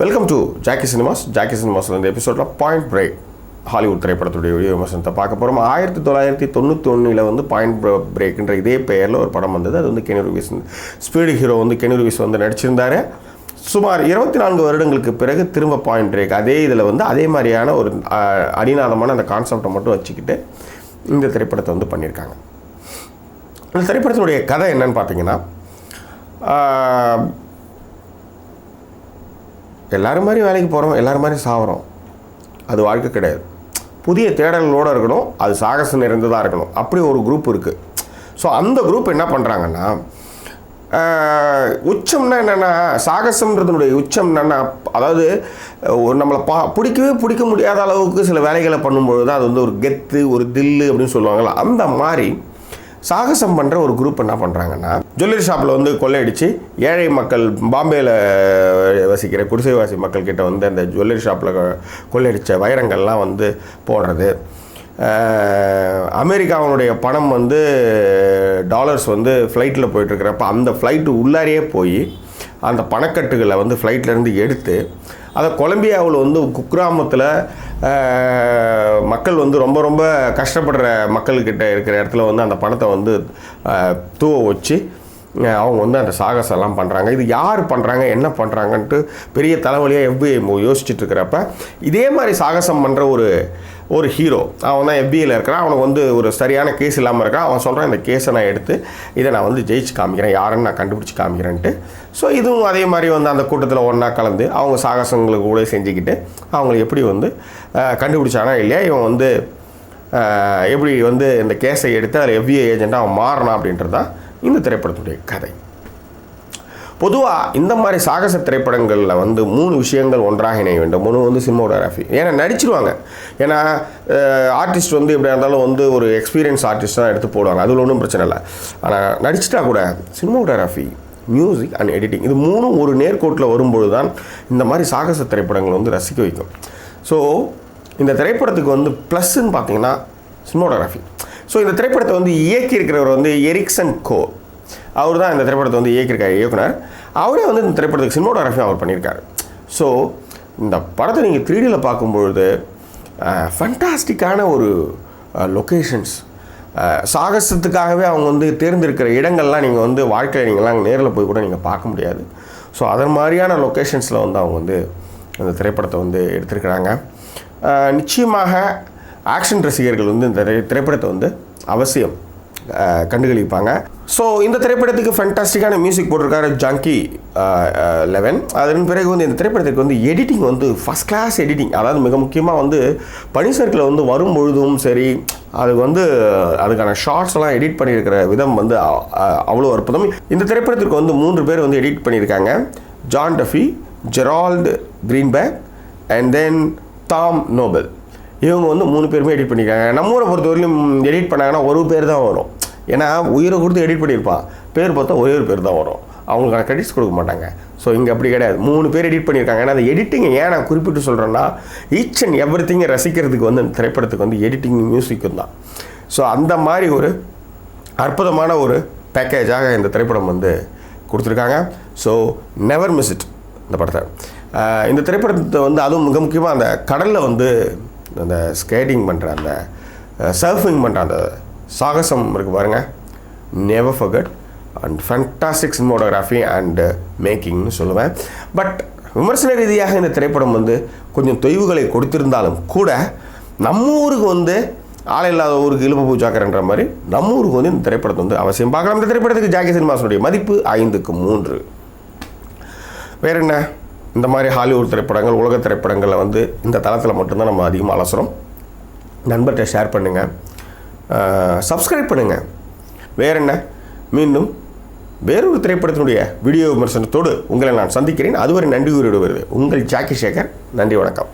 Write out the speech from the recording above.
Welcome to Jackie cinemas. Jackie சினிமாஸில் இந்த எபிசோடில் பாயிண்ட் பிரேக் ஹாலிவுட் திரைப்படத்துடைய வீடியோ விமர்சனத்தை பார்க்க போகிறோம். 1991 வந்து பாயிண்ட் பிரேக்ன்ற இதே பெயரில் ஒரு படம் வந்தது. அது வந்து கெனி ரூவிஸ், ஸ்பீடு ஹீரோ வந்து கெனி ரூவிஸ் வந்து நடிச்சிருந்தார். சுமார் 24 வருடங்களுக்கு பிறகு திரும்ப பாயிண்ட் பிரேக் அதே இதில் வந்து அதே மாதிரியான ஒரு அடிநாதமான அந்த கான்செப்டை மட்டும் வச்சுக்கிட்டு இந்த திரைப்படத்தை வந்து பண்ணியிருக்காங்க. இந்த திரைப்படத்தினுடைய கதை என்னன்னு பார்த்தீங்கன்னா, எல்லோரும் மாதிரி வேலைக்கு போகிறோம், எல்லோரும் மாதிரி சாகிறோம். அது வாழ்க்கை கிடையாது. புதிய தேடல்களோடு இருக்கணும், அது சாகசம் நிறைந்ததாக இருக்கணும். அப்படி ஒரு குரூப் இருக்குது. ஸோ அந்த குரூப் என்ன பண்ணுறாங்கன்னா, உச்சம்னா என்னென்னா, சாகசம்ன்றதுனுடைய உச்சம் என்னென்னா, அதாவது நம்மளை பிடிக்க முடியாத அளவுக்கு சில வேலைகளை பண்ணும்பொழுது தான் அது வந்து ஒரு கெத்து, ஒரு தில்லு அப்படின்னு சொல்லுவாங்களா, அந்த மாதிரி சாகசம் பண்ணுற ஒரு குரூப் என்ன பண்ணுறாங்கன்னா, ஜுவல்லரி ஷாப்பில் வந்து கொள்ளையடிச்சு ஏழை மக்கள், பாம்பேயில் வசிக்கிற குடிசைவாசி மக்கள்கிட்ட வந்து அந்த ஜுவல்லரி ஷாப்பில் கொள்ளையடித்த வைரங்கள்லாம் வந்து போடுறது. அமெரிக்காவுடைய பணம் வந்து டாலர்ஸ் வந்து ஃப்ளைட்டில் போயிட்டுருக்கிறப்ப அந்த ஃப்ளைட்டு உள்ளாரியே போய் அந்த பணக்கட்டுகளை வந்து ஃப்ளைட்லேருந்து எடுத்து அதை கொலம்பியாவில் வந்து குக்கிராமத்தில் மக்கள் வந்து ரொம்ப ரொம்ப கஷ்டப்படுற மக்கள்கிட்ட இருக்கிற இடத்துல வந்து அந்த பணத்தை வந்து தூவ வச்சு அவங்க வந்து அந்த சாகசம்லாம் பண்ணுறாங்க. இது யார் பண்ணுறாங்க, என்ன பண்ணுறாங்கன்ட்டு பெரிய தலைவலியாக FBI யோசிச்சுட்டு இருக்கிறப்ப இதே மாதிரி சாகசம் பண்ணுற ஒரு ஹீரோ, அவன் தான் FBIயில் இருக்கிறான். அவனுக்கு வந்து ஒரு சரியான கேஸ் இல்லாமல் இருக்கான். அவன் சொல்கிறான், இந்த கேஸை நான் எடுத்து இதை நான் வந்து ஜெயிச்சு காமிக்கிறேன், யாருன்னு நான் கண்டுபிடிச்சி காமிக்கிறேன்ட்டு. ஸோ இதுவும் அதே மாதிரி வந்து அந்த கூட்டத்தில் ஒன்றா கலந்து அவங்க சாகசங்களுக்கு கூட செஞ்சுக்கிட்டு அவங்களை எப்படி வந்து கண்டுபிடிச்சானா இல்லையா, இவன் வந்து எப்படி வந்து இந்த கேஸை எடுத்து அதில் FBI ஏஜெண்ட்டாக அவன் மாறினான் அப்படின்றது தான் இந்த திரைப்படத்துடைய கதை. பொதுவாக இந்த மாதிரி சாகச திரைப்படங்களில் வந்து 3 விஷயங்கள் ஒன்றாக இணைய வேண்டும். ஒன்று வந்து சினிமோகிராஃபி. ஏன்னா நடிச்சிருவாங்க, ஏன்னா ஆர்டிஸ்ட் வந்து எப்படியா இருந்தாலும் வந்து ஒரு எக்ஸ்பீரியன்ஸ் ஆர்டிஸ்ட் தான் எடுத்து போடுவாங்க, அதில் ஒன்றும் பிரச்சனை இல்லை. ஆனால் நடிச்சிட்டா கூட சினிமோகிராஃபி, மியூசிக் அண்ட் எடிட்டிங், இது 3 ஒரு நேர்கோட்டில் வரும்பொழுது தான் இந்த மாதிரி சாகச திரைப்படங்கள் வந்து ரசிக்க வைக்கும். ஸோ இந்த திரைப்படத்துக்கு வந்து ப்ளஸ்ன்னு பார்த்தீங்கன்னா சினிமோகிராஃபி. ஸோ இந்த திரைப்படத்தை வந்து இயக்கியிருக்கிறவர் வந்து எரிக்சன் கோ, அவர் தான் இந்த திரைப்படத்தை வந்து இயக்கியிருக்கார், இயக்குனர். அவரே வந்து இந்த திரைப்படத்துக்கு சினிமோகிராஃபி அவர் பண்ணியிருக்காரு. ஸோ இந்த படத்தை நீங்கள் 3Dயில் பார்க்கும்பொழுது ஃபண்டாஸ்டிக்கான ஒரு லொக்கேஷன்ஸ், சாகசத்துக்காகவே அவங்க வந்து தேர்ந்தெடுக்கிற இடங்கள்லாம் நீங்கள் வந்து வாழ்க்கையில் நீங்கள்லாம் நேரில் போய் கூட நீங்கள் பார்க்க முடியாது. ஸோ அதன் மாதிரியான லொக்கேஷன்ஸில் வந்து அவங்க வந்து அந்த திரைப்படத்தை வந்து எடுத்திருக்கிறாங்க. நிச்சயமாக ஆக்ஷன் ரசிகர்கள் வந்து இந்த திரைப்படத்தை வந்து அவசியம் கண்டுகளிப்பாங்க. ஸோ இந்த திரைப்படத்துக்கு ஃபேண்டாஸ்டிக்கான மியூசிக் போட்டிருக்காரு ஜாக்கி 11. அதன் பிறகு வந்து இந்த திரைப்படத்துக்கு வந்து எடிட்டிங் வந்து ஃபஸ்ட் கிளாஸ் எடிட்டிங். அதாவது மிக முக்கியமாக வந்து பனிசர்க்கில் வந்து வரும்பொழுதும் சரி, அது வந்து அதுக்கான ஷார்ட்ஸ்லாம் எடிட் பண்ணியிருக்கிற விதம் வந்து அவ்வளோ அற்புதம். இந்த திரைப்படத்திற்கு வந்து 3 பேர் வந்து எடிட் பண்ணியிருக்காங்க. John Duffy, Gerald greenback and then Tom Nobel. இவங்க வந்து 3 பேருமே எடிட் பண்ணியிருக்காங்க. நம்ம ஊரை பொறுத்தவரையிலும் எடிட் பண்ணாங்கன்னா ஒரு பேர் தான் வரும். ஏன்னா உயிரை கொடுத்து எடிட் பண்ணியிருப்பான், பேர் பார்த்தா ஒரே ஒரு பேர் தான் வரும், அவங்களுக்கான கிரெடிட்ஸ் கொடுக்க மாட்டாங்க. ஸோ இங்கே அப்படி கிடையாது, 3 பேர் எடிட் பண்ணியிருக்காங்க. ஏன்னா அந்த எடிட்டிங்கை ஏன் நான் குறிப்பிட்டு சொல்கிறேன்னா, ஈச் அண்ட் எவ்ரிதிங்கை ரசிக்கிறதுக்கு வந்து அந்த திரைப்படத்துக்கு வந்து எடிட்டிங் மியூசிக்கும் தான். ஸோ அந்த மாதிரி ஒரு அற்புதமான ஒரு பேக்கேஜாக இந்த திரைப்படம் வந்து கொடுத்துருக்காங்க. ஸோ நெவர் மிஸ் இட் இந்த படத்தை. இந்த திரைப்படத்தை வந்து அதுவும் மிக முக்கியமாக அந்த கடலில் வந்து அந்த ஸ்கேட்டிங் பண்ணுற, அந்த சர்ஃபிங் பண்ணுற அந்த சாகசம் இருக்குது பாருங்கள், never forget. And fantastic cinematography and மேக்கிங்னு சொல்லுவேன். பட் விமர்சன ரீதியாக இந்த திரைப்படம் வந்து கொஞ்சம் தொய்வுகளை கொடுத்திருந்தாலும் கூட நம்ம ஊருக்கு வந்து ஆளை இல்லாத ஊருக்கு இழுப்பு பூச்சாக்கறன்ற மாதிரி நம்ம ஊருக்கு வந்து இந்த திரைப்படத்தை வந்து அவசியம் பார்க்கலாம். இந்த திரைப்படத்துக்கு ஜாக்கி சினிமாஸுடைய மதிப்பு 5க்கு 3. வேறு என்ன, இந்த மாதிரி ஹாலிவுட் திரைப்படங்கள், உலக திரைப்படங்களில் வந்து இந்த தளத்தில் மட்டும்தான் நம்ம அதிகமாக அலசுகிறோம். நண்பர்கிட்ட ஷேர் பண்ணுங்கள், சப்ஸ்கிரைப் பண்ணுங்கள். வேறு என்ன, மீண்டும் வேறொரு திரைப்படத்தினுடைய வீடியோ விமர்சனத்தோடு உங்களை நான் சந்திக்கிறேன். அதுவரை நன்றி கூறிவிடுவது உங்கள் ஜாக்கி சேகர். நன்றி, வணக்கம்.